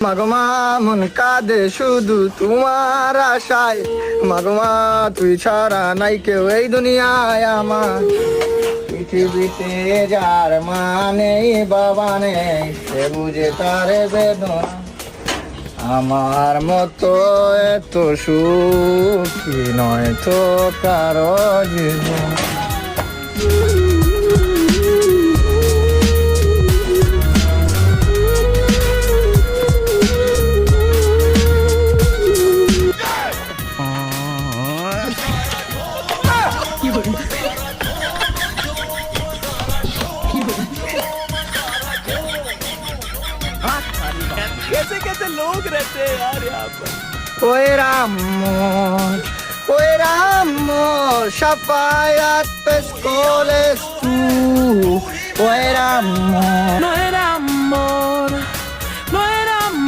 মাগমা মন কাঁদে শুধু তোমার আশায়, মাগমা তুই ছাড়া নাই কেউ এই দুনিয়ায় আমার। পৃথিবীতে যার মা নেই বাবা নেই, সে বুঝে তার বেদনা। আমার মতো এত সুখী নয় তো কারো জীবন। कैसे कैसे लोग रहते हैं यार यहाँ पर। ওই রাম ওই রাম সাফায়াত পেশ করেছ তু, ওই রাম No era amor.